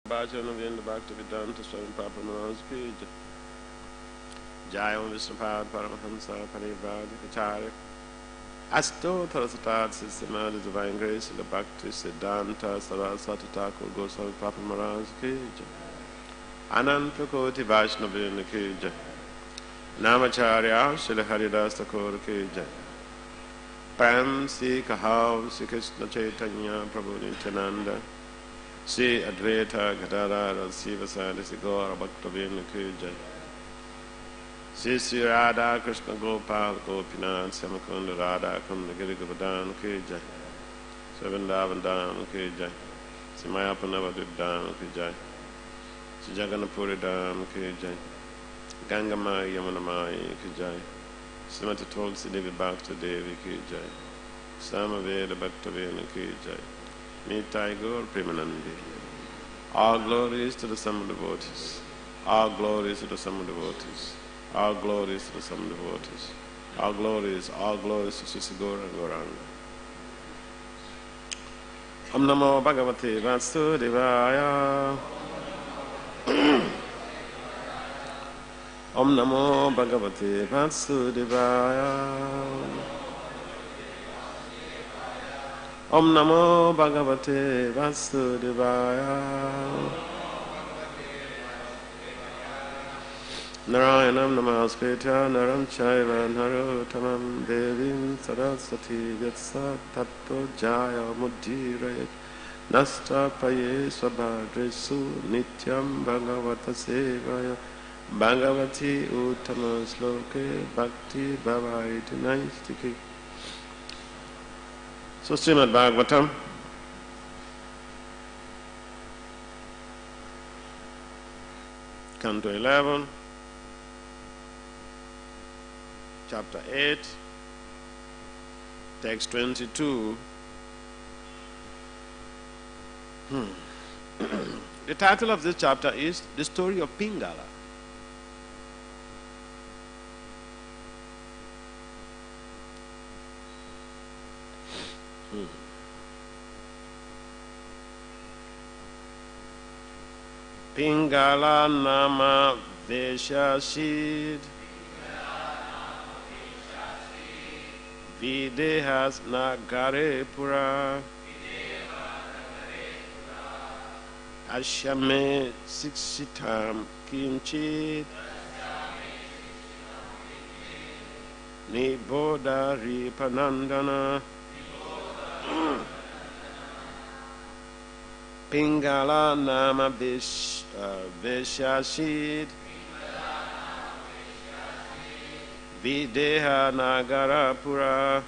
Bhajana Vinda Bhakti Vedanta Swami Papa Maharaj Ki Jai Om Vishnupad Paramahamsa Parivadikacharya Asto Tarasatad Sistema the Divine Grace the Bhakti Siddhanta Saraswati Thakur Goswami Papa Maharaj Ki Ananta Koti Vaishnavina Ki Jai Namacharya Srila Haridas Thakur Ki Jai Prem Si Kahav Si Krishna Chaitanya Prabhu Nityananda Si Advaita Gadadara Sivasadi Si Gaura Bhaktavina Ki Jai Si Radha Krishna Gopal Gopinath Samakunda Radha Kunda Giri Govardhan Ki Jai Savindavandan Ki Jai Si Mayapanavadidam Ki Jai Si Jaganapuri Dham Ki Jai Gangamai Yamunamai Ki Jai Srimati Tulsi Devi Bhakta Devi Ki Jai Samaveda Bhaktavina Ki Jai Nitai Gaur Premanandi. All glories to the sum of devotees. All glories to the sum of devotees. All glories to the sum of devotees. All glories to Sisi Gaura and Gauranga. Om Namo Bhagavate Vasudevaya. Om Namo Bhagavate Vasudevaya. Om Namo Bhagavate Vasudevaya. Narayanam Namaskritya Naram Chaiva Narottamam Devim Saraswati Vyatsa Tattva Jaya Muddirayat Nastapaye Swabhadresu Nityam Bhagavata Sevaya Bhagavati Uttama Sloke Bhakti Bhavaiti Naistiki. So Shrimad Bhagavatam, Canto 11, Chapter 8, Text 22. The title of this chapter is The Story of Pingala. Pingala nama Veshashid Videhas Nagare Pura Ashame Sikshitam Kinchit Niboda Ripanandana Pingala nama Veshashid Videha Nagarapura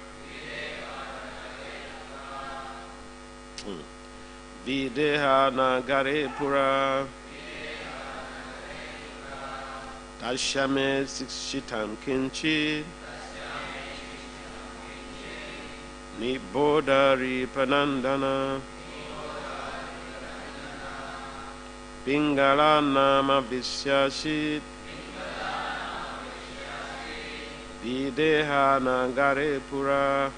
Videha Nagarepura Tashame Sikshitam Kinchi Niboda Ripanandana Pingala nama Vishashit Videha Nagarepura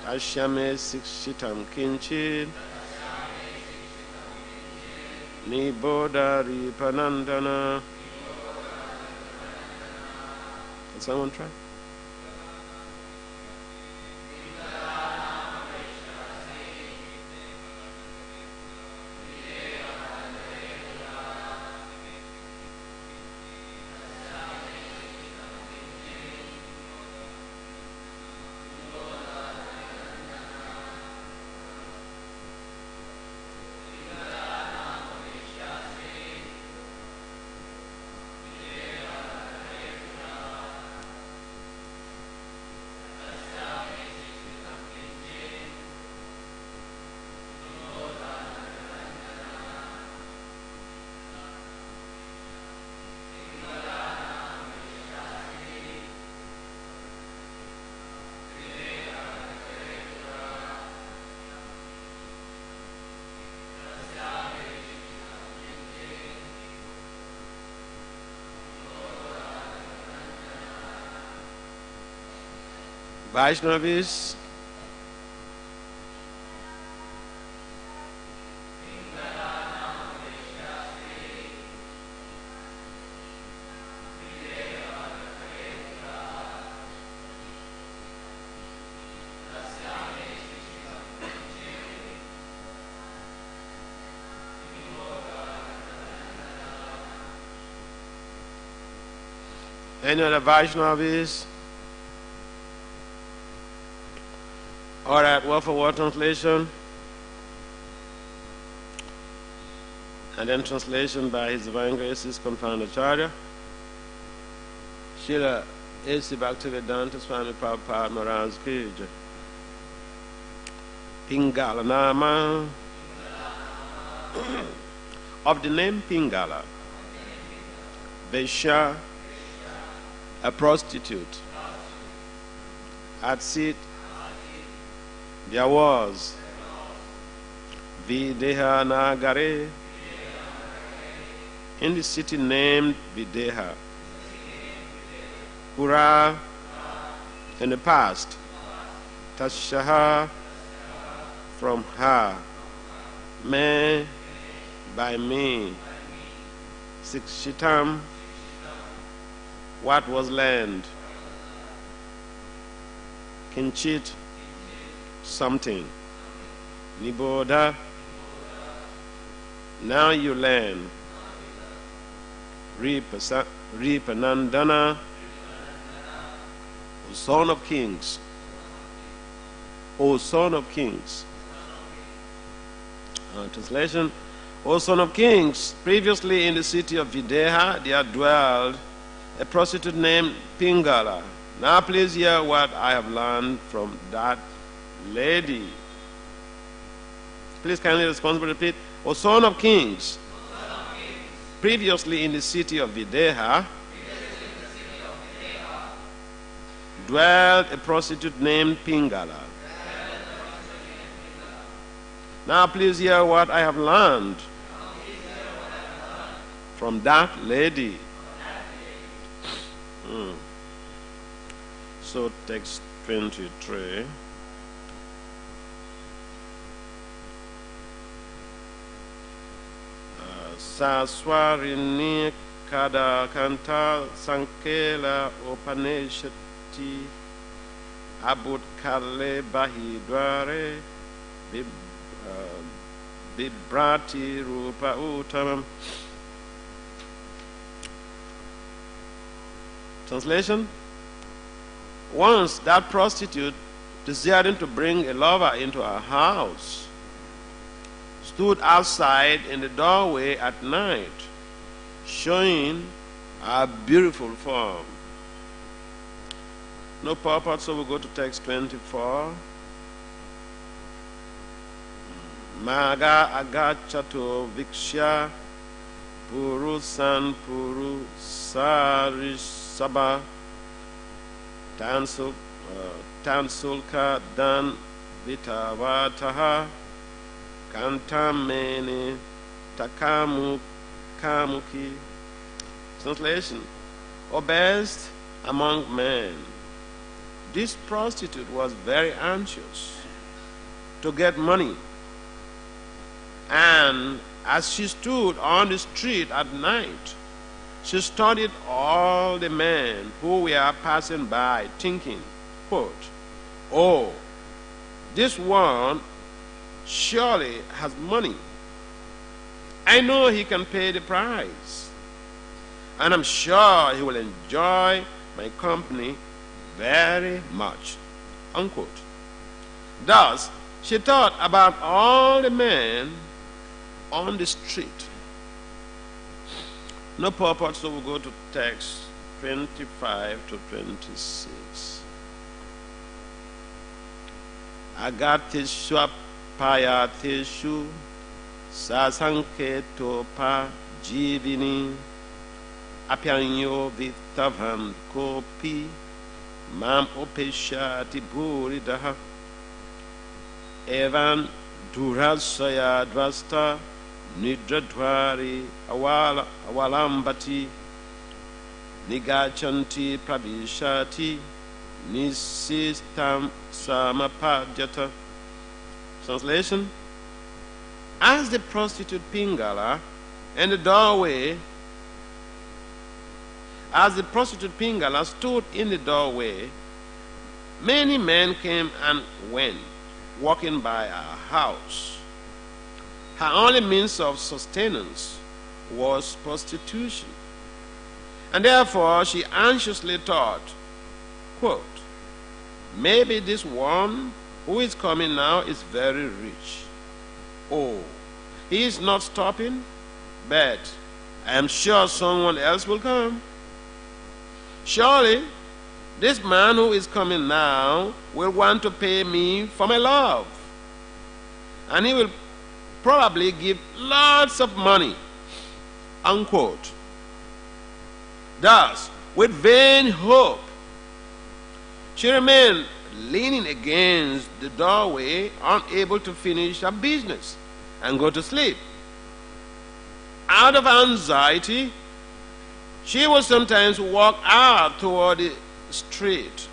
Tashyame Sikshitam Kinchit Niboda Ripanandana. Can someone try? Vaishnavis, Any other Vaishnavis? All right, word for word translation. And then translation by His Divine Grace ISKCON Founder Acharya Srila A.C. Bhaktivedanta Swami Prabhupada Maharaj Ki Jai. Pingala Nama. Of the name Pingala, Vaishya, a prostitute. At seat there was Videha Nagare, in the city named Videha. Pura, in the past. Tashaha, from her. Me, by me. Sikshitam, what was land? Kinchit, something. Niboda, now you learn. Ripanandana, O son of kings. O son of kings. Translation. O son of kings, previously in the city of Videha there dwelled a prostitute named Pingala. Now please hear what I have learned from that lady. Please kindly responsibly repeat. O son of kings, previously in the city of Videha dwelled a prostitute named Pingala. Now please hear what I have learned from that lady. So text 23. Saswarini kada kanta sankela upanishati abut kale bahidware bibrati rupa uttamam. Translation. Once that prostitute, desiring to bring a lover into her house, stood outside in the doorway at night, showing her beautiful form. No purport, so we'll go to text 24. Maga agachato viksha purusan purusarisaba tansulka dan vitavataha kantamene takamu kamuki. Translation. O best among men, this prostitute was very anxious to get money, and as she stood on the street at night, she studied all the men who were passing by, thinking, quote, "Oh, this one surely has money. I know he can pay the price, and I'm sure he will enjoy my company very much," unquote. Thus, she thought about all the men on the street. No purport, so we'll go to text 25 to 26. Agatishu payatishu sasanketo pa jivini apyanyo vitavan kopi mam opeshati buridaha evan durasaya dvasta nidradwari awalambati nigachanti pravishati nisistam samapadyata. Translation. As the prostitute Pingala in the doorway, as the prostitute Pingala stood in the doorway, many men came and went, walking by her house. Her only means of sustenance was prostitution, And therefore she anxiously thought, quote, maybe this one who is coming now is very rich. Oh, he is not stopping, but I am sure someone else will come. Surely this man who is coming now will want to pay me for my love. And he will probably give lots of money. Unquote. Thus, with vain hope, she remained leaning against the doorway, unable to finish her business and go to sleep. Out of anxiety, she would sometimes walk out toward the street,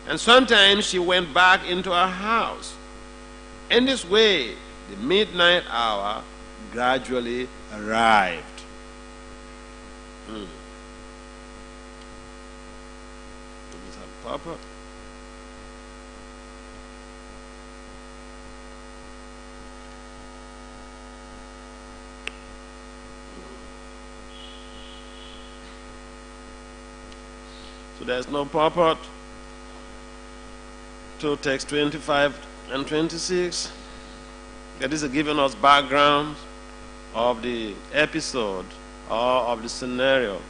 and sometimes she went back into her house. In this way, the midnight hour gradually arrived. Papa. So there's no purport to text 25 and 26. That is giving us background of the episode or of the scenario.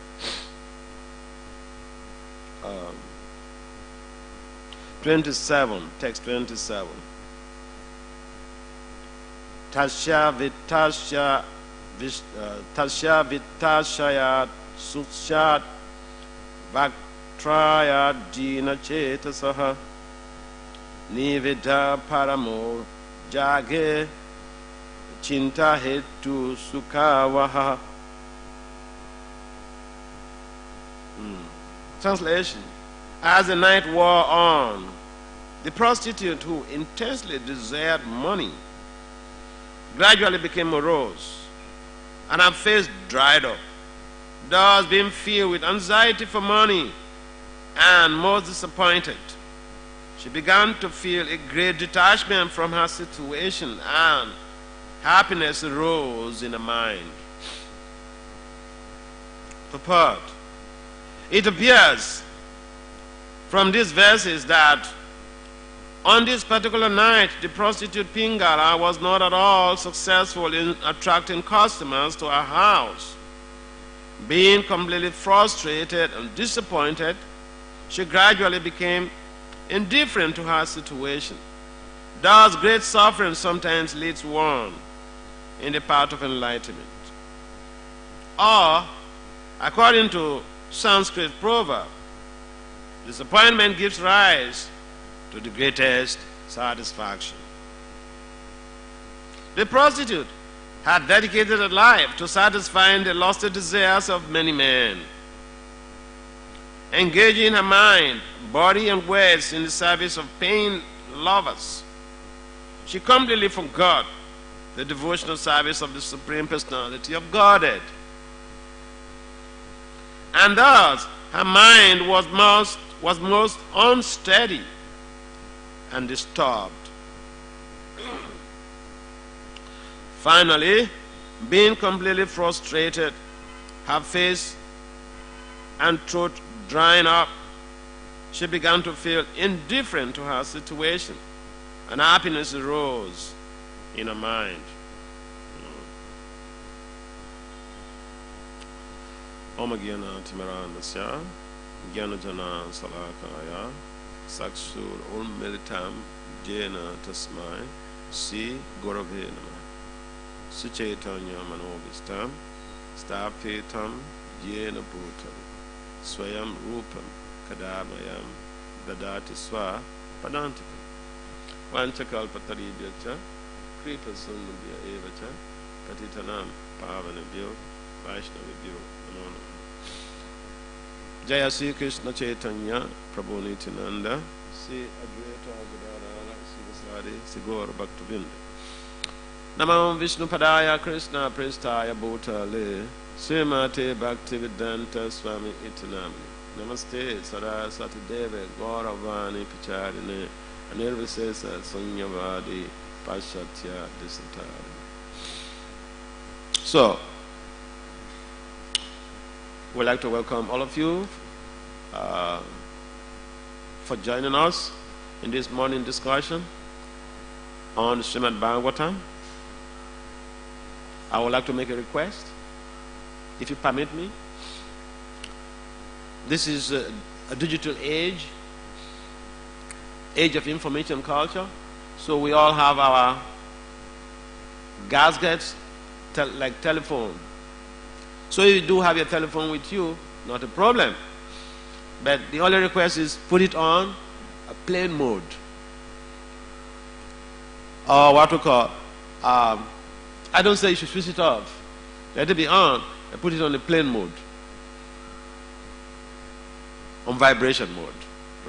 27, text 27. Tasya vitashayat sukshat vaktraya dina chetasaha nivida paramo jage chinta hetu sukavaha. Translation. As the night wore on, the prostitute who intensely desired money gradually became morose, and her face dried up, thus being filled with anxiety for money and most disappointed. She began to feel a great detachment from her situation, and happiness arose in her mind. Purport. It appears from these verses that on this particular night, the prostitute Pingala was not at all successful in attracting customers to her house. Being completely frustrated and disappointed, she gradually became indifferent to her situation. Thus, great suffering sometimes leads one in the path of enlightenment. Or, according to Sanskrit proverb, disappointment gives rise to the greatest satisfaction. The prostitute had dedicated her life to satisfying the lusty desires of many men, engaging her mind, body, and words in the service of paying lovers. She completely forgot the devotional service of the Supreme Personality of Godhead. And thus, her mind was most unsteady and disturbed. Finally, being completely frustrated, her face and throat drying up, she began to feel indifferent to her situation, and happiness arose in her mind. Om Gyana Timarandasya, Gyana Jana Salakaya, Sakshur Ulmilitam, Jena Tasmai, Si Gorave Nama, Suchaitanya Manobistam, Stapitam, Jena Bhutam, Swayam Rupam, Kadamayam, Dadati Swa, Padantikam, Vanchakalpatari Byacha, Kripa Sundabya Evacha, Patitanam, Pavanabhyo, Vaishnavibhyo. Jaya Sri Krishna Chaitanya Prabhu Nityananda Sri Advaita Gadadhara Sri Vasari Sri Gaura Bhaktavinda Namam Vishnu Padaya Krishna Prestaya Bhutale Srimate Bhaktivedanta Swami Itinamani Namaste Saraswati Deve Gauravani Pacharine Anirvisesa Sunyavadi Pashatya Disatari. So, We'd like to welcome all of you for joining us in this morning discussion on Shrimad Bhagavatam. I would like to make a request, if you permit me. This is a digital age of information culture, so we all have our gadgets like telephone. So if you do have your telephone with you, not a problem. But the only request is put it on a plane mode, or what we call, I don't say you should switch it off. Let it be on and put it on the plane mode, on vibration mode,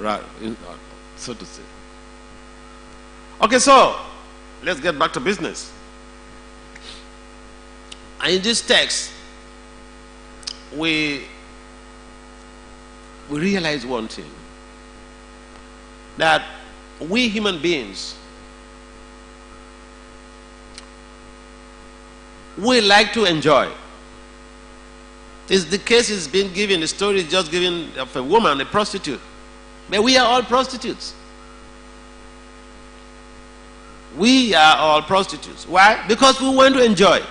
right? So to say. Okay, so let's get back to business. In this text, we realize one thing, that we human beings, we like to enjoy. The case is being given, the story is just given of a woman, a prostitute. But we are all prostitutes. We are all prostitutes. Why? Because we want to enjoy.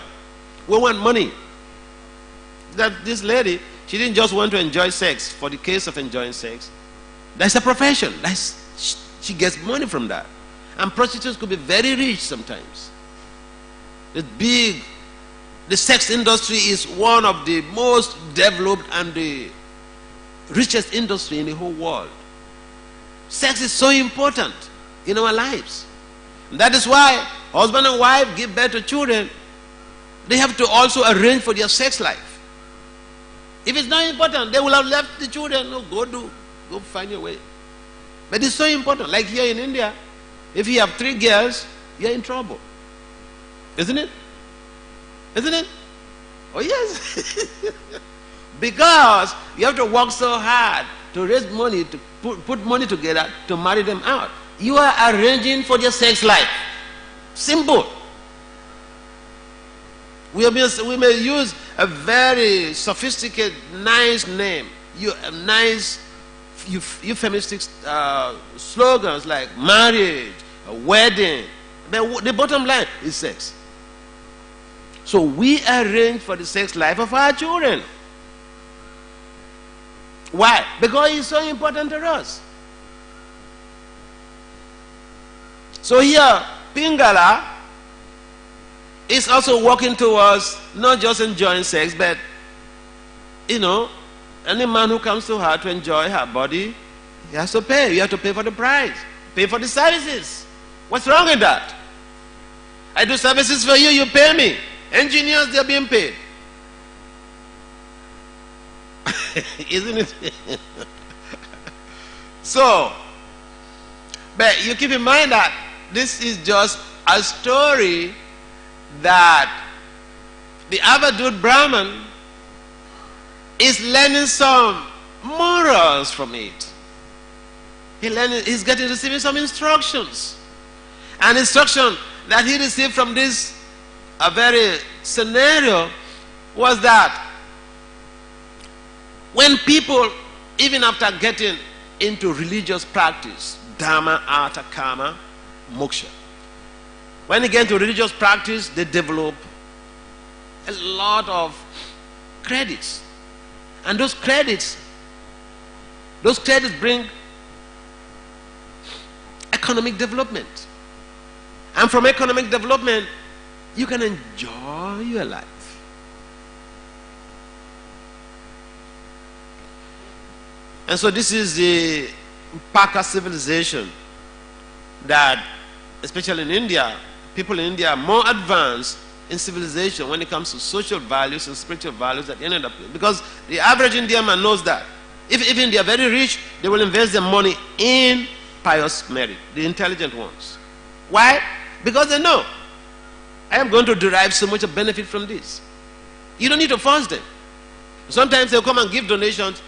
We want money. That this lady, she didn't just want to enjoy sex for the case of enjoying sex. That's a profession. She gets money from that. And prostitutes could be very rich sometimes. The sex industry is one of the most developed and the richest industry in the whole world. Sex is so important in our lives. And that is why husband and wife give birth to children. They have to also arrange for their sex life. If it's not important, they will have left the children. No, go find your way. But it's so important. Like here in India, if you have 3 girls, you're in trouble. Isn't it? Isn't it? Oh yes. Because you have to work so hard to raise money, to put money together to marry them out. You are arranging for their sex life. Simple. We may use a very sophisticated, nice name, nice euphemistic slogans like marriage, a wedding. But the bottom line is sex. So we arrange for the sex life of our children. Why? Because it's so important to us. So here, Pingala is also working towards not just enjoying sex, but, any man who comes to her to enjoy her body, he has to pay. You have to pay for the price, pay for the services. What's wrong with that? I do services for you, you pay me. Engineers, they're being paid. Isn't it? So, but you keep in mind that this is just a story that the Avadut Brahman is learning some morals from it. He's receiving some instructions. An instruction that he received from this a very scenario was that when people, even after getting into religious practice, Dharma, Artha, Kama, Moksha, when they get into religious practice, they develop a lot of credits. And those credits bring economic development. And from economic development, you can enjoy your life. And so this is the Paka civilization that, especially in India, people in India are more advanced in civilization when it comes to social values and spiritual values that ended up, because the average Indian man knows that. If even they are very rich, they will invest their money in pious merit, the intelligent ones. Why? Because they know, I am going to derive so much of benefit from this. You don't need to force them. Sometimes they'll come and give donations,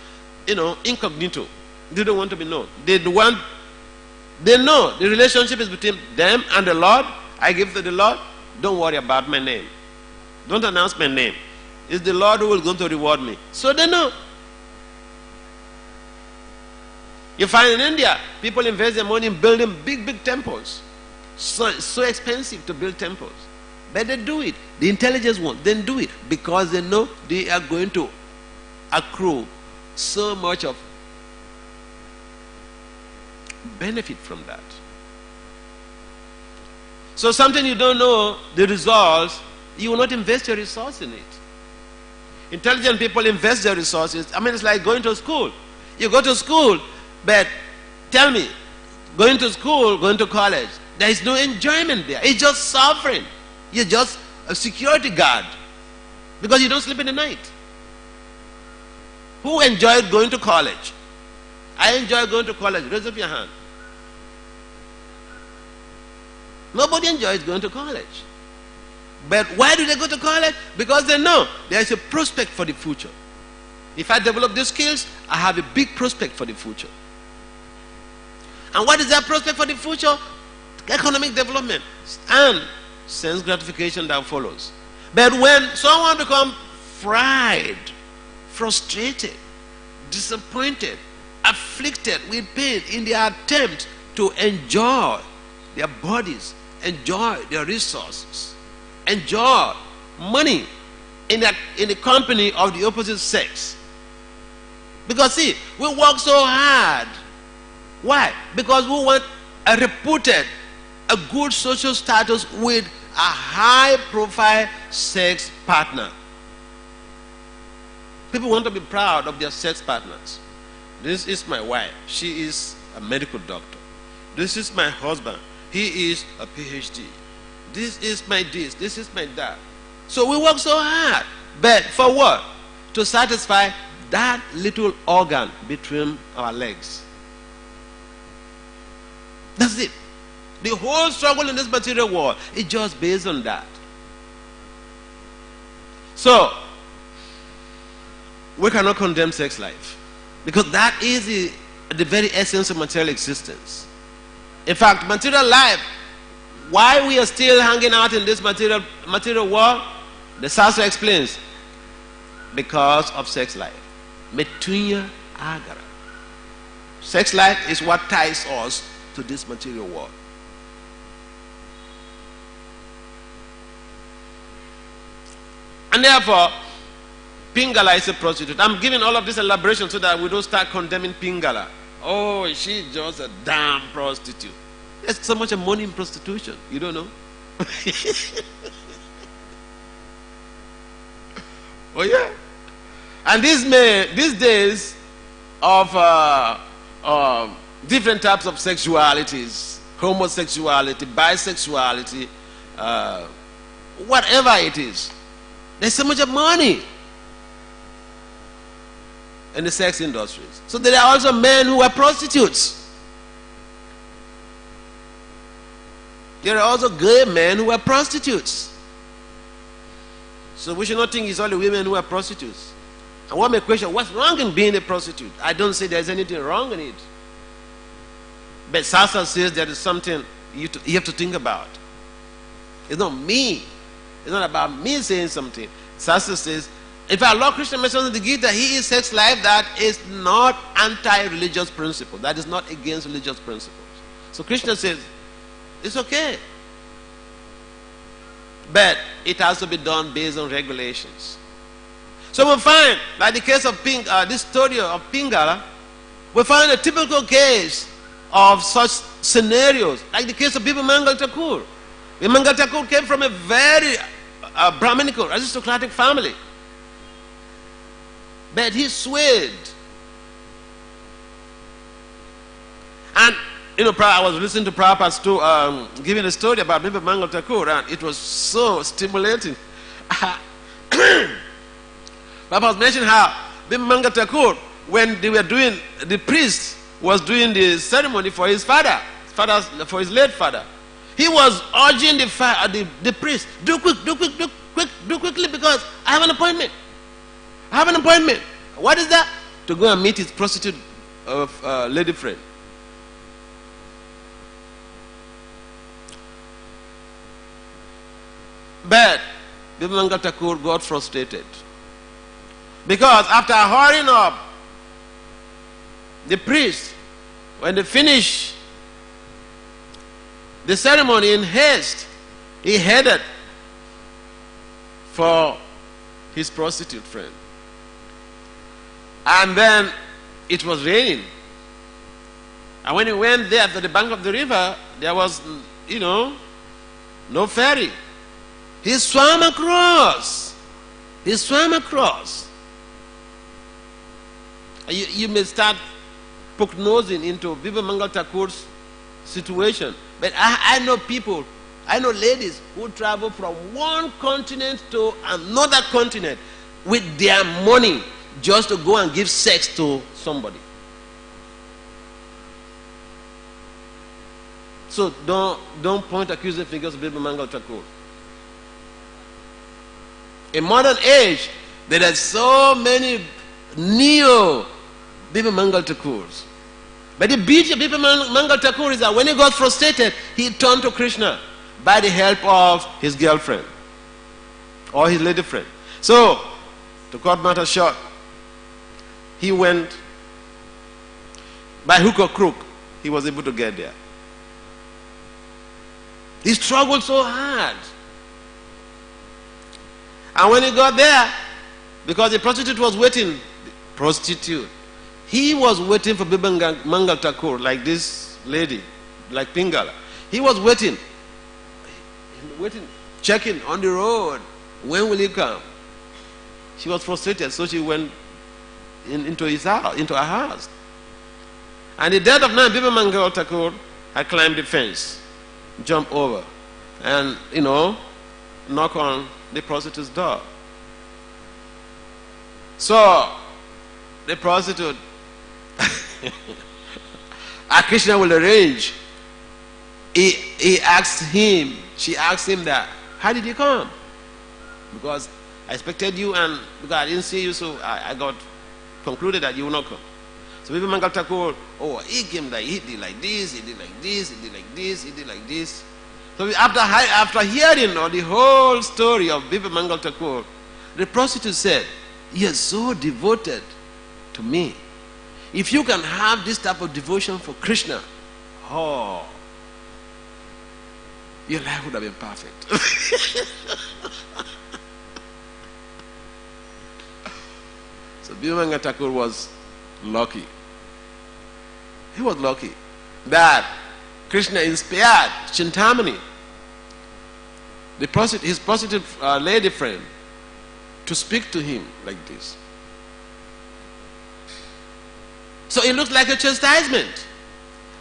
incognito. They don't want to be known. They know the relationship is between them and the Lord. I give to the Lord. Don't worry about my name. Don't announce my name. It's the Lord who is going to reward me. So they know. You find in India, people invest their money in building big, big temples. So expensive to build temples. But they do it. The intelligent ones, then do it because they know they are going to accrue so much of benefit from that. So something you don't know the results, you will not invest your resource in it. Intelligent people invest their resources. I mean, it's like going to school. You go to school, but tell me, going to school, going to college, there is no enjoyment there. It's just suffering. You're just a security guard because you don't sleep in the night. Who enjoyed going to college? I enjoy going to college. Raise up your hand. Nobody enjoys going to college. But why do they go to college? Because they know there is a prospect for the future. If I develop these skills, I have a big prospect for the future. And what is that prospect for the future? Economic development and sense gratification that follows. But when someone becomes fried, frustrated, disappointed, afflicted with pain in their attempt to enjoy their bodies, enjoy their resources, enjoy money in the company of the opposite sex. Because see, we work so hard. Why? Because we want a reputed, a good social status with a high profile sex partner. People want to be proud of their sex partners. This is my wife. She is a medical doctor. This is my husband. He is a PhD. This is my this. This is my that. So we work so hard. But for what? To satisfy that little organ between our legs. That's it. The whole struggle in this material world is just based on that. So, we cannot condemn sex life because that is the very essence of material existence. In fact, material life, why we are still hanging out in this material world, the Sastra explains, because of sex life. Metunya agara. Sex life is what ties us to this material world. And therefore, Pingala is a prostitute. I'm giving all of this elaboration so that we don't start condemning Pingala. Oh, she's just a damn prostitute. There's so much money in prostitution. You don't know? Oh yeah. And these days of different types of sexualities, homosexuality, bisexuality, whatever it is, there's so much money in the sex industries. So there are also men who are prostitutes. There are also gay men who are prostitutes. So we should not think it's only women who are prostitutes. And one may question, what's wrong in being a prostitute? I don't say there's anything wrong in it. But Sastra says there is something you have to think about. It's not me. It's not about me saying something. Sastra says, if our Lord Krishna mentions in the Gita, he is sex life, that is not anti-religious principle. That is not against religious principles. So Krishna says, it's okay. But it has to be done based on regulations. So we find, like the case of this story of Pingala, we find a typical case of such scenarios, like the case of Bimal Thakur. Bimal Thakur came from a very Brahminical, aristocratic family. But he swayed. And, I was listening to Prabhupada giving a story about Bimal Thakur, and it was so stimulating. Prabhupada was mentioning how Bimal Thakur, when they were doing, the priest was doing the ceremony for his for his late father. He was urging the priest, do quickly because I have an appointment. I have an appointment. What is that? To go and meet his prostitute lady friend. But Bimal Thakur got frustrated. Because after hurrying up, the priest, when they finished the ceremony in haste, he headed for his prostitute friend. And then it was raining. And when he went there to the bank of the river, there was, no ferry. He swam across. You may start poke nosing into Bibi Mangal Thakur's situation. But I know people, I know ladies who travel from one continent to another continent with their money just to go and give sex to somebody. So don't point accusing fingers of Bibi Mangal Thakur. In modern age, there are so many neo Bibi Mangal Thakurs. But the beauty of Bibi Mangal Thakur is that when he got frustrated, he turned to Krishna by the help of his girlfriend or his lady friend. So, to cut matters short, he went by hook or crook, he was able to get there. He struggled so hard. And when he got there, because the prostitute was waiting, he was waiting for Bibi Mangal Thakur, like this lady, like Pingala. He was waiting, checking on the road. When will he come? She was frustrated, so she went into her house. And the dead of night, Bibi Mangal Thakur had climbed the fence, jumped over, and knock on the prostitute's door. So the prostitute, Krishna will arrange. She asked him that, how did you come? Because I expected you, and because I didn't see you, so I got concluded that you will not come. So Bibi Mangal Thakur, he came like, he did like this, he did like this, he did like this, he did like this. So after hearing the whole story of Bibi Mangal Thakur, the prostitute said, you are so devoted to me. If you can have this type of devotion for Krishna, your life would have been perfect. So Bibi Mangal Thakur was lucky. He was lucky that Krishna inspired Chintamani, his prostitute lady friend, to speak to him like this. So it looks like a chastisement.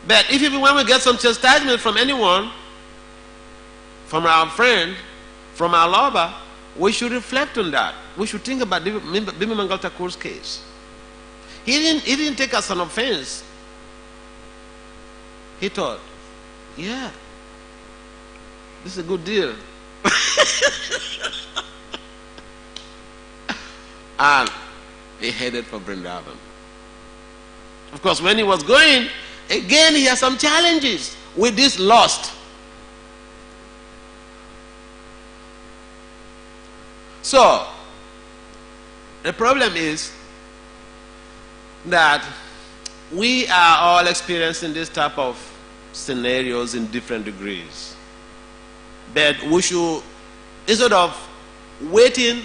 But if even when we get some chastisement from anyone, from our friend, from our lover, we should reflect on that. We should think about Bibi Mangal Thakur's case. He didn't take us an offense. He thought, yeah, this is a good deal. And he headed for Vrindavan. Of course, when he was going, again he had some challenges with this lust. So, the problem is that we are all experiencing this type of scenarios in different degrees. But we should, instead of waiting,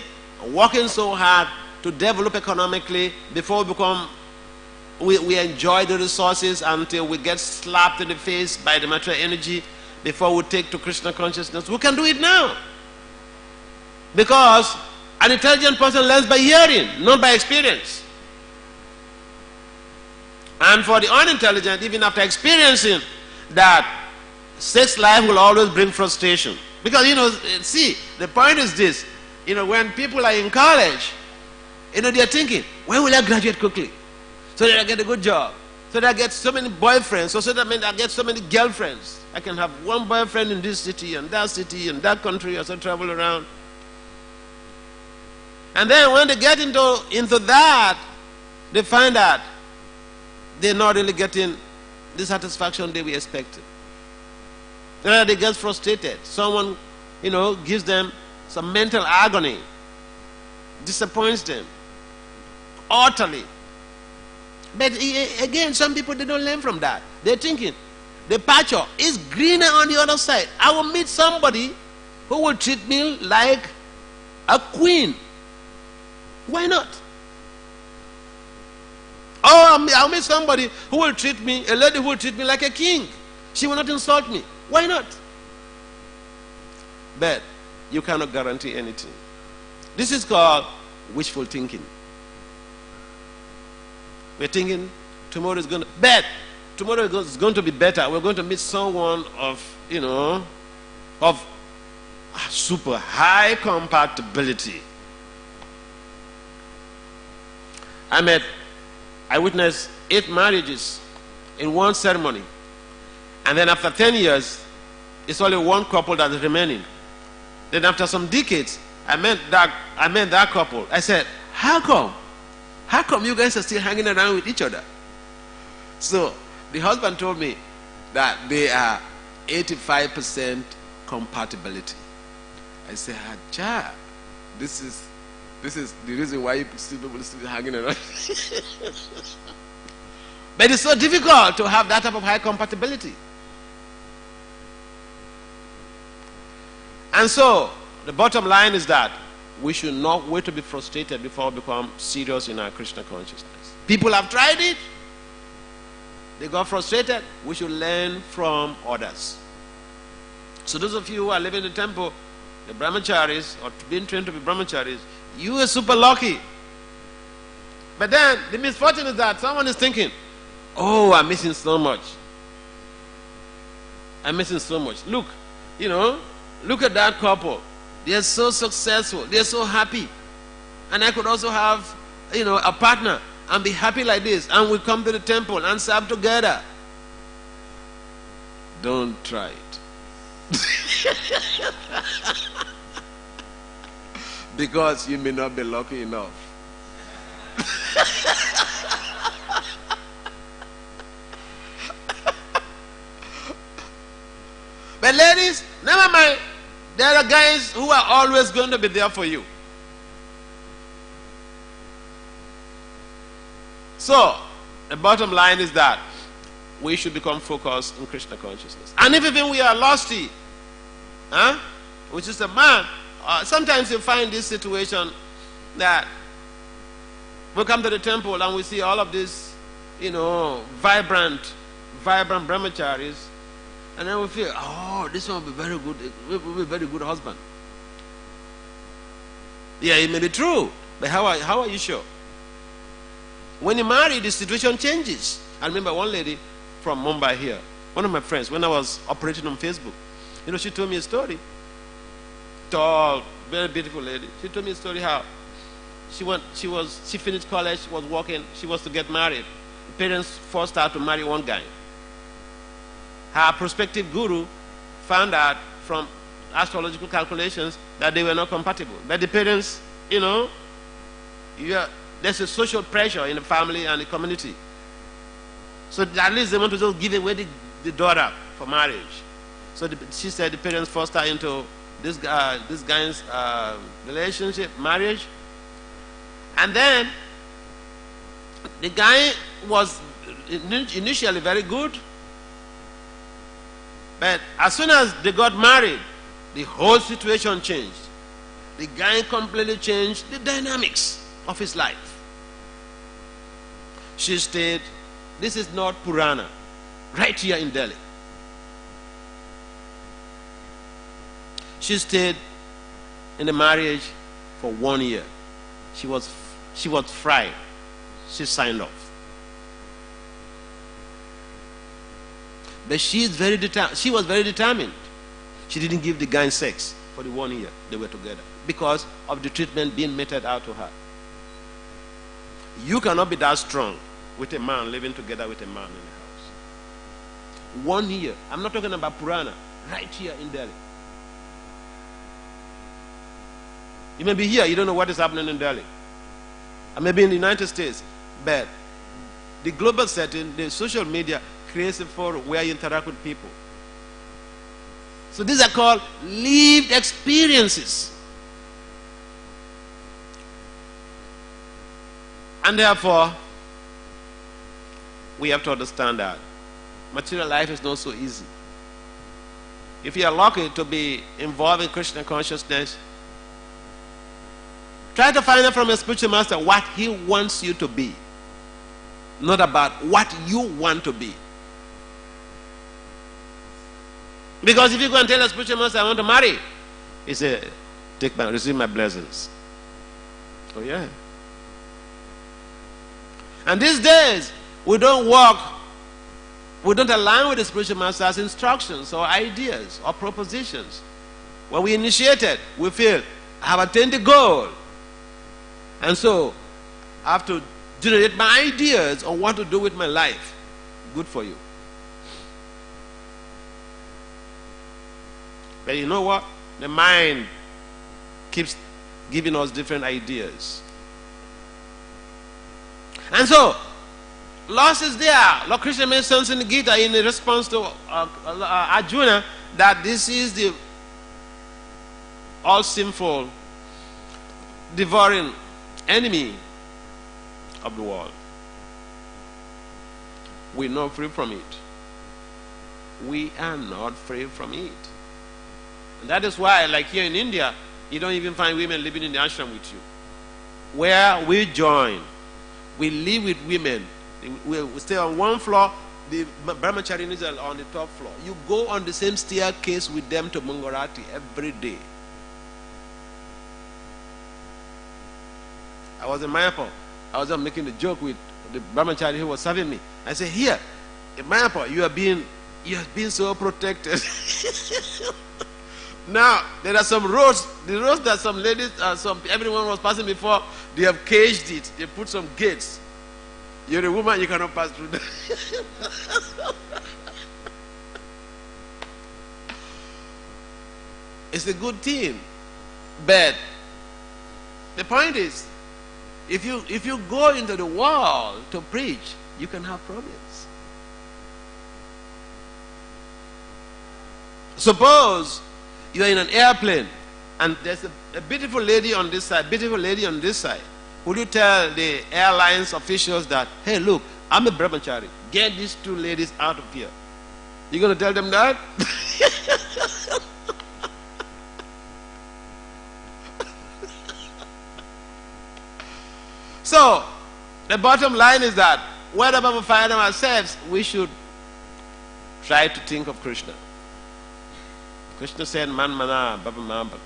working so hard to develop economically before we enjoy the resources until we get slapped in the face by the material energy before we take to Krishna consciousness, we can do it now. Because an intelligent person learns by hearing, not by experience. And for the unintelligent, even after experiencing that, sex life will always bring frustration. Because, see, the point is this, when people are in college, they're thinking, when will I graduate quickly? So that I get a good job. So that I get so many boyfriends, so that I get so many girlfriends. I can have one boyfriend in this city and that country, as I travel around. And then when they get into that, they find that they're not really getting the satisfaction they were expecting. Then they get frustrated. Someone, gives them some mental agony, disappoints them. utterly. But again, some people, they don't learn from that. They're thinking, the pasture is greener on the other side. I will meet somebody who will treat me like a queen. Why not? Or I'll meet somebody who will treat me, a lady who will treat me like a king. She will not insult me. Why not? But you cannot guarantee anything. This is called wishful thinking. We're thinking tomorrow is going to be better. We're going to meet someone of super high compatibility. I witnessed 8 marriages in one ceremony. And then after 10 years, it's only one couple that is remaining. Then after some decades, I met that couple. I said, how come? How come you guys are still hanging around with each other? So the husband told me that they are 85% compatibility. I said, Acha, this is the reason why people still hanging around. But it's so difficult to have that type of high compatibility. And so, the bottom line is that we should not wait to be frustrated before we become serious in our Krishna consciousness. People have tried it. They got frustrated. We should learn from others. So those of you who are living in the temple, the brahmacharis, or being trained to be brahmacharis, you are super lucky. But then, the misfortune is that someone is thinking, oh, I'm missing so much. I'm missing so much. Look, look at that couple. They are so successful. They are so happy. And I could also have, a partner and be happy like this. And we come to the temple and serve together. Don't try it. Because you may not be lucky enough. But ladies, never mind. There are guys who are always going to be there for you. So, the bottom line is that we should become focused in Krishna consciousness. And if even we are lusty, which is a man, sometimes you find this situation that we come to the temple and we see all of these, vibrant brahmacharis. And then we feel, oh, this one will be very good. Will be a very good husband. Yeah, it may be true, but how are you sure? When you marry, the situation changes. I remember one lady from Mumbai here, one of my friends, when I was operating on Facebook, she told me a story. Tall, very beautiful lady. She told me a story how she finished college, was working, she was to get married. Parents forced her to marry one guy. Her prospective guru found out from astrological calculations that they were not compatible. But the parents, there's a social pressure in the family and the community. So at least they want to just give away the daughter for marriage. So she said the parents forced her into this guy's relationship, marriage. And then the guy was initially very good. But as soon as they got married, the whole situation changed. The guy completely changed the dynamics of his life. She stayed, this is not Purana, right here in Delhi. She stayed in the marriage for 1 year. She was fried. She signed off. But she was very determined. She didn't give the guy sex for the 1 year they were together because of the treatment being meted out to her. You cannot be that strong with a man living together with a man in the house. 1 year. I'm not talking about Purana. Right here in Delhi. You may be here, you don't know what is happening in Delhi. I may be in the United States, but the global setting, the social media creates a forum where you interact with people. So these are called lived experiences. And therefore, we have to understand that material life is not so easy. If you are lucky to be involved in Krishna consciousness, try to find out from a spiritual master what he wants you to be, not about what you want to be. Because if you go and tell a spiritual master, I want to marry, he said, receive my blessings. Oh yeah. And these days, we don't align with the spiritual master's instructions or ideas or propositions. When we initiated, we feel, I have attained the goal. And so, I have to generate my ideas on what to do with my life. Good for you. But you know what? The mind keeps giving us different ideas. And so, loss is there. Lord Krishna mentions in the Gita in response to Arjuna that this is the all sinful, devouring enemy of the world. We're not free from it. We are not free from it. And that is why, like here in India, you don't even find women living in the ashram with you. Where we join, we live with women. We stay on one floor, the brahmacharis are on the top floor. You go on the same staircase with them to Mangarati every day. I was in Mayapur. I was making a joke with the brahmachari who was serving me. I said, here, in Mayapur, you have been so protected. Now, there are some roads, the roads that some ladies, everyone was passing before, they have caged it. They put some gates. You're a woman, you cannot pass through that. It's a good thing. But the point is, if you go into the world to preach, you can have problems. Suppose you are in an airplane and there's a beautiful lady on this side, beautiful lady on this side. Would you tell the airlines officials that, hey, look, I'm a brahmachari. Get these two ladies out of here. You're going to tell them that? So, the bottom line is that wherever we find ourselves, we should try to think of Krishna. Krishna said, Man mana baba mabat.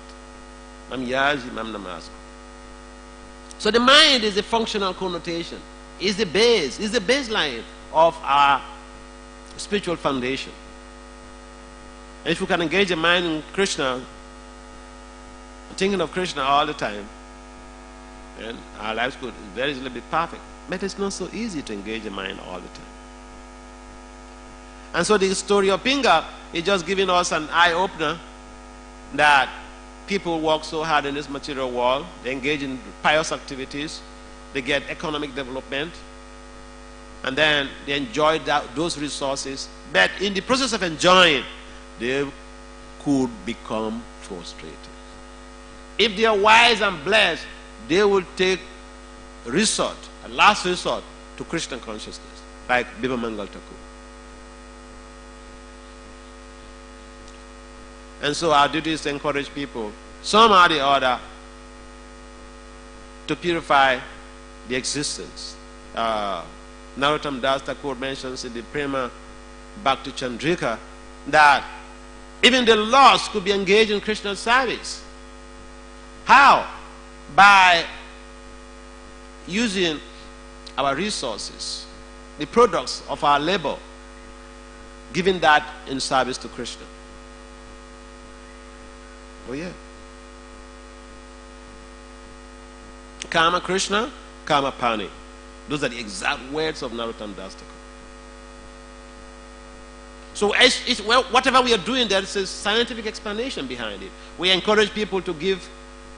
Mam yaji mam namasko. So the mind is a functional connotation, is the base, is the baseline of our spiritual foundation. And if we can engage the mind in Krishna, thinking of Krishna all the time, then our lives could very easily be perfect. But it's not so easy to engage the mind all the time. And so the story of Pinga is just giving us an eye-opener that people work so hard in this material world, they engage in pious activities, they get economic development, and then they enjoy those resources. But in the process of enjoying, they could become frustrated. If they are wise and blessed, they will take resort, a last resort, to Krishna consciousness, like Biba Mangal Thakur. And so our duty is to encourage people, somehow or the other, to purify the existence. Narottam Das Thakur mentions in the Prema Bhakti Chandrika that even the lost could be engaged in Krishna's service. How? By using our resources, the products of our labor, giving that in service to Krishna. Oh yeah. Kama Krishna, Kama Pani. Those are the exact words of Narottam Das Thakur. So whatever we are doing, there is a scientific explanation behind it. We encourage people to give,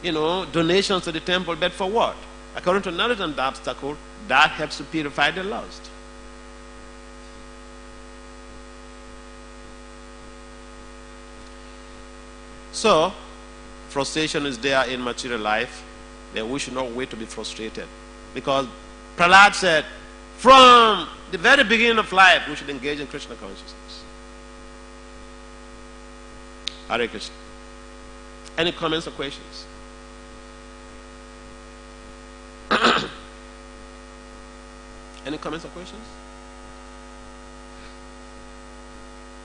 donations to the temple, but for what? According to Narottam Das Thakur, that helps to purify the lost. So, frustration is there in material life, but we should not wait to be frustrated. Because Prahlad said, from the very beginning of life, we should engage in Krishna consciousness. Hare Krishna. Any comments or questions? Any comments or questions?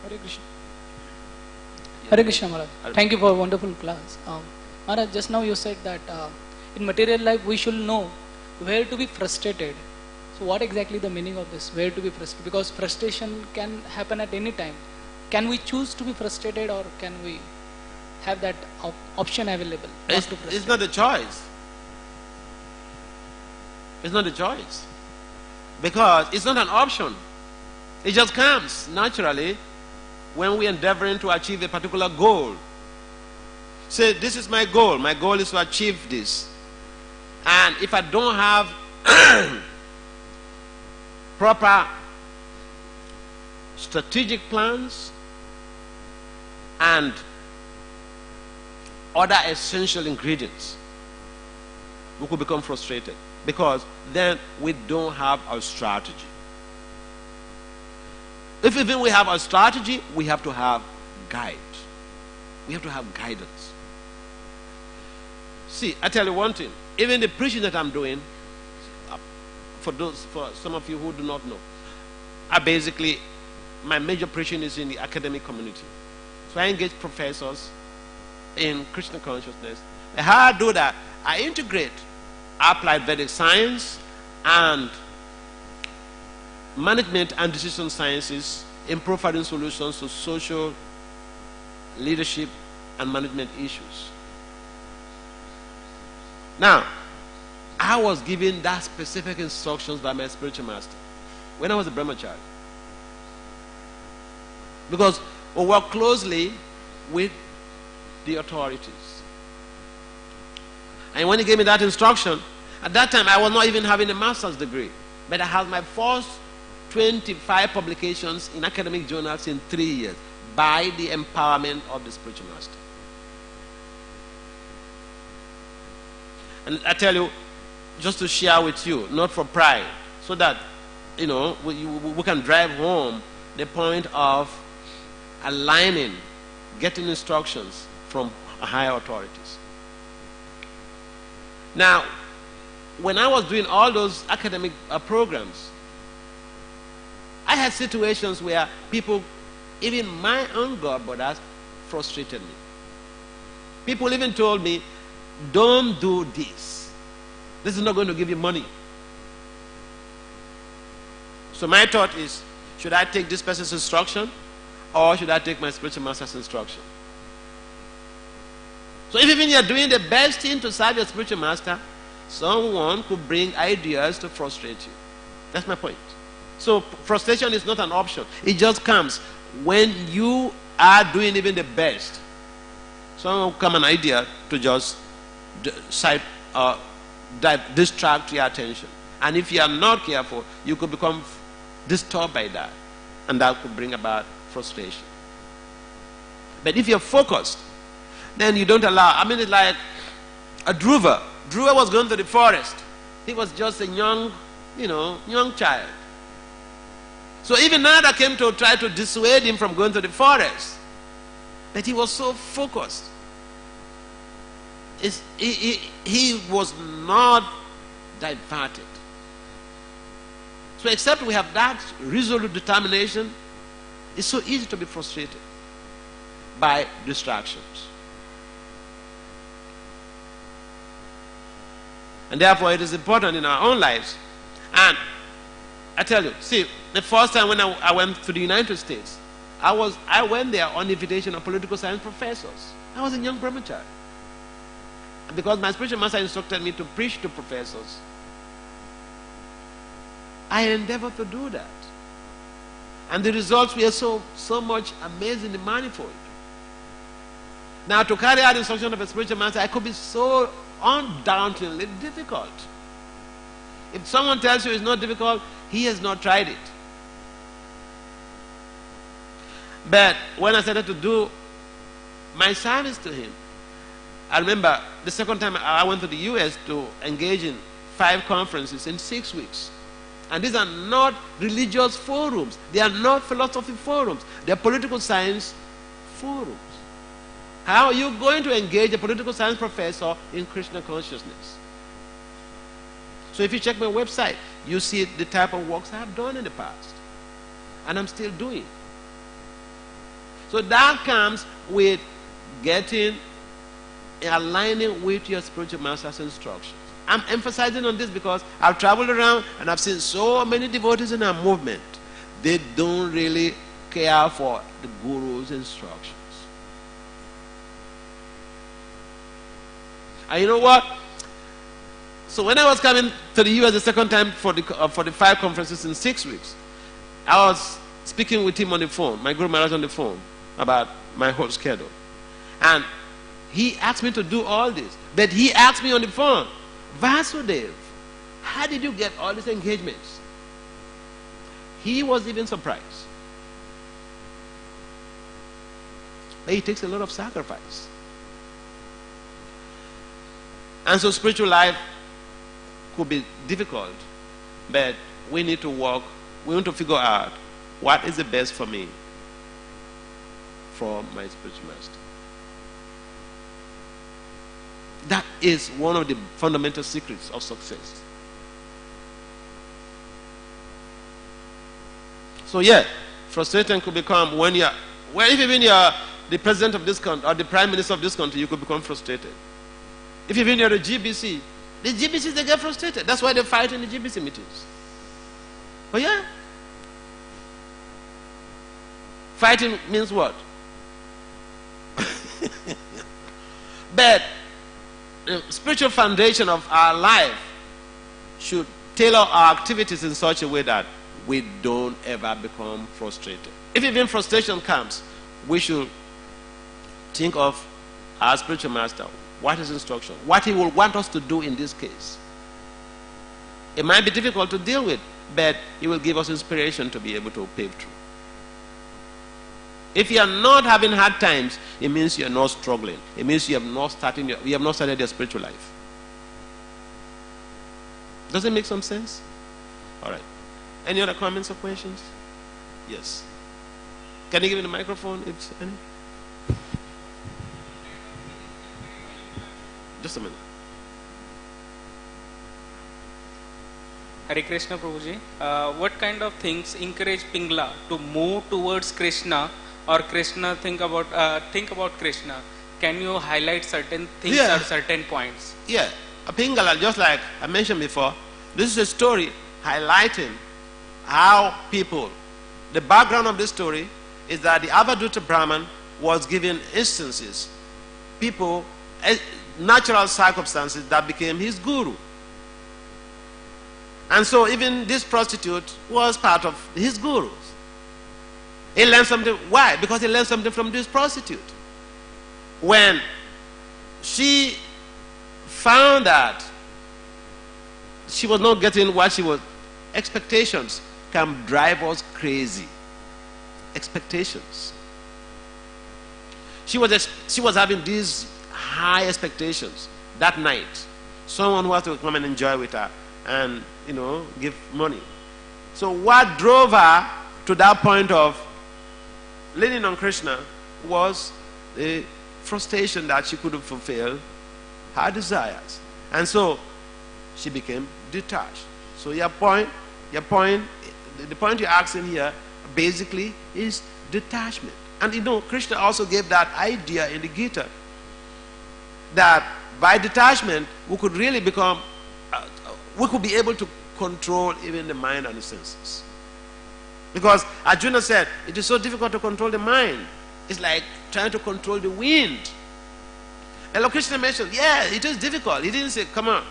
Hare Krishna. Hare Krishna, Maharaj. Thank you for a wonderful class. Maharaj, just now you said that in material life we should know where to be frustrated. So what exactly the meaning of this, where to be frustrated? Because frustration can happen at any time. Can we choose to be frustrated, or can we have that option available? It's not a choice. It's not a choice. Because it's not an option. It just comes naturally when we are endeavoring to achieve a particular goal. Say, this is my goal. My goal is to achieve this. And if I don't have proper strategic plans and other essential ingredients, we could become frustrated, because then we don't have our strategy. If even we have our strategy, we have to have guide. We have to have guidance. See, I tell you one thing. Even the preaching that I'm doing, for some of you who do not know, my major preaching is in the academic community. So I engage professors in Krishna consciousness. And how I do that, I integrate applied Vedic science and management and decision sciences in providing solutions to social, leadership, and management issues. Now, I was given that specific instructions by my spiritual master when I was a brahmachari. Because we work closely with the authorities. And when he gave me that instruction, at that time I was not even having a master's degree, but I had my first 25 publications in academic journals in 3 years by the empowerment of the spiritual master. And I tell you, just to share with you, not for pride, so that, you know, we can drive home the point of aligning, getting instructions from higher authorities. Now, when I was doing all those academic programs, I had situations where people, even my own God brothers, frustrated me. People even told me, don't do this. This is not going to give you money. So my thought is, should I take this person's instruction, or should I take my spiritual master's instruction? So if even you're doing the best thing to serve your spiritual master, someone could bring ideas to frustrate you. That's my point. So frustration is not an option. It just comes when you are doing even the best. Someone will come an idea to just distract your attention. And if you are not careful, you could become disturbed by that. And that could bring about frustration. But if you're focused, then you don't allow. I mean, it's like a Dhruva. Dhruva was going to the forest. He was just a young child. So even Nada came to try to dissuade him from going to the forest. But he was so focused. He was not diverted. So except we have that resolute determination, it's so easy to be frustrated by distractions. And therefore it is important in our own lives. And I tell you, see, the first time when I went to the United States, I went there on the invitation of political science professors. I was a young brahmachari. Because my spiritual master instructed me to preach to professors, I endeavored to do that. And the results were so much amazingly manifold. Now, to carry out the instruction of a spiritual master, I could be so undauntingly difficult. If someone tells you it's not difficult, he has not tried it. But when I started to do my service to him, I remember the second time I went to the US to engage in 5 conferences in 6 weeks. And these are not religious forums. They are not philosophy forums. They are political science forums. How are you going to engage a political science professor in Krishna consciousness? So if you check my website, you see the type of works I have done in the past. And I'm still doing. So that comes with aligning with your spiritual master's instructions. I'm emphasizing on this because I've traveled around and I've seen so many devotees in our movement. They don't really care for the guru's instructions. And you know what? So when I was coming to the US the second time for the 5 conferences in 6 weeks, I was speaking with him on the phone, my Guru Maharaj on the phone, about my whole schedule. And he asked me to do all this. But he asked me on the phone, Vasudev, how did you get all these engagements? He was even surprised. But it takes a lot of sacrifice. And so spiritual life could be difficult, but we need to work, we want to figure out what is the best for me from my spiritual master. That is one of the fundamental secrets of success. So yeah, frustration could become when if even you're the president of this country or the prime minister of this country, you could become frustrated. If even you're the GBC, they get frustrated. That's why they fight in the GBC meetings. Oh yeah? Fighting means what? But the spiritual foundation of our life should tailor our activities in such a way that we don't ever become frustrated. If even frustration comes, we should think of our spiritual master, what is instruction, what he will want us to do in this case. It might be difficult to deal with, but he will give us inspiration to be able to pave through. If you are not having hard times, it means you are not struggling. It means you have not started your spiritual life. Does it make some sense? All right. Any other comments or questions? Yes. Can you give me the microphone if any? Just a minute. Hare Krishna Prabhuji. What kind of things encourage Pingala to move towards Krishna, or Krishna think about Krishna? Can you highlight certain things or certain points? Yeah, a Pingala, just like I mentioned before, this is a story highlighting how people, the background of this story is that the Avaduta Brahman was given instances, people, natural circumstances that became his guru. And so even this prostitute was part of his gurus. He learned something. Why? Because he learned something from this prostitute. When she found that she was not getting what she was, expectations can drive us crazy. Expectations. She was having these high expectations that night. Someone who has to come and enjoy with her and, give money. So what drove her to that point of leaning on Krishna was the frustration that she couldn't fulfill her desires. And so she became detached. So the point you're asking here basically is detachment. And Krishna also gave that idea in the Gita that by detachment we could really become, we could be able to control even the mind and the senses. Because Arjuna said, it is so difficult to control the mind. It's like trying to control the wind. And Krishna mentioned, yeah, it is difficult. He didn't say, come on.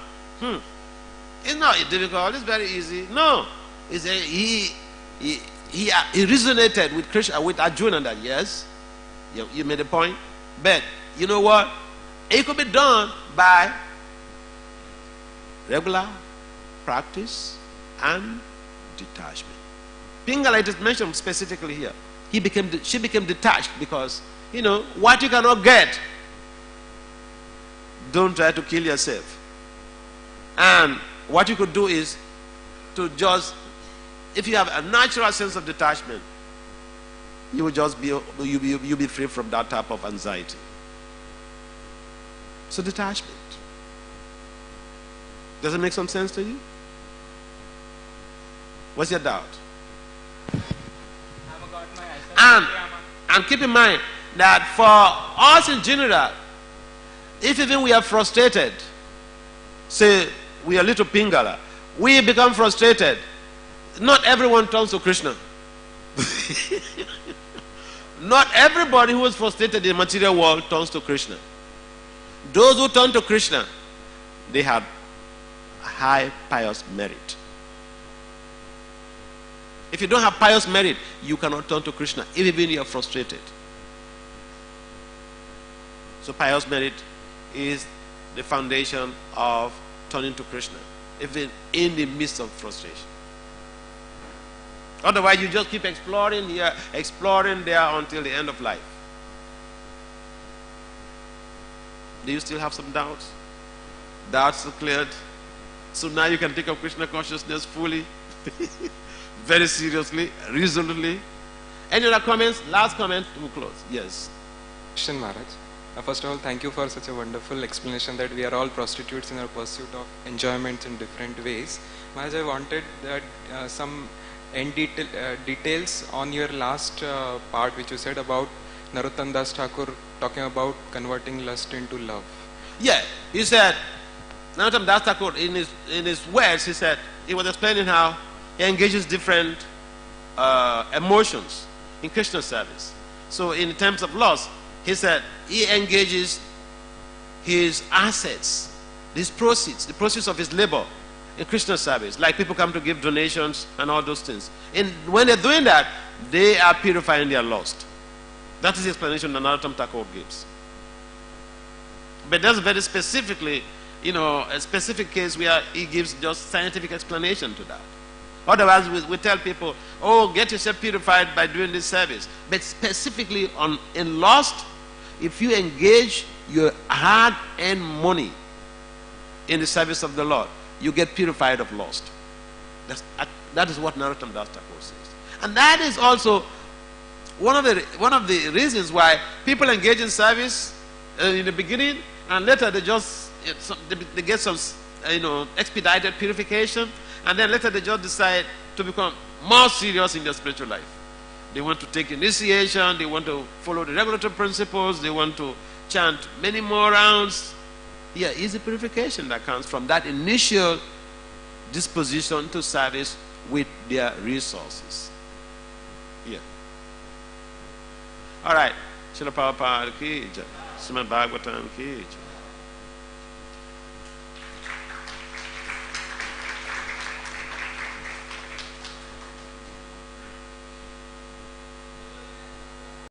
It's not difficult, it's very easy. No. He resonated with Krishna, with Arjuna that, yes, you made a point. But you know what? It could be done by regular practice and detachment. Pingala, it is mentioned specifically here. She became detached because, what you cannot get, don't try to kill yourself. And what you could do is to just, if you have a natural sense of detachment, you will just be, you'll be free from that type of anxiety. So detachment. Does it make some sense to you? What's your doubt? And keep in mind that for us in general, if even we are frustrated, say we are a little pingala, we become frustrated, not everyone turns to Krishna. Not everybody who is frustrated in the material world turns to Krishna. Those who turn to Krishna, they have high pious merit. If you don't have pious merit, you cannot turn to Krishna, even when you are frustrated. So pious merit is the foundation of turning to Krishna, even in the midst of frustration. Otherwise, you just keep exploring here, exploring there until the end of life. Do you still have some doubts? Doubts are cleared. So now you can take up Krishna consciousness fully, very seriously, resolutely. Any other comments? Last comment, we'll close. Yes. Krishna Maharaj, first of all, thank you for such a wonderful explanation that we are all prostitutes in our pursuit of enjoyment in different ways. Maharaj, I wanted some end details on your last part which you said about Narottam Das Thakur talking about converting lust into love. Yeah, he said, Narottam Das Thakur in his words, he said, he was explaining how he engages different emotions in Krishna service. So in terms of lust, he said he engages his assets, these proceeds, the proceeds of his labor in Krishna service. Like people come to give donations and all those things. And when they're doing that, they are purifying their lust. That is the explanation that Narottam Thakur gives. But that's very specifically, a specific case where he gives just scientific explanation to that. Otherwise, we tell people, oh, get yourself purified by doing this service. But specifically in lust, if you engage your hard-earned money in the service of the Lord, you get purified of lust. That is what Narottam Das Thakur says. And that is also one of the reasons why people engage in service in the beginning, and later they get some expedited purification, and then later they just decide to become more serious in their spiritual life. They want to take initiation, they want to follow the regulatory principles, they want to chant many more rounds. Yeah, it's the purification that comes from that initial disposition to service with their resources. Yeah. All right. Srila Prabhupada ki jai. Shrimad Bhagavatam ki jai.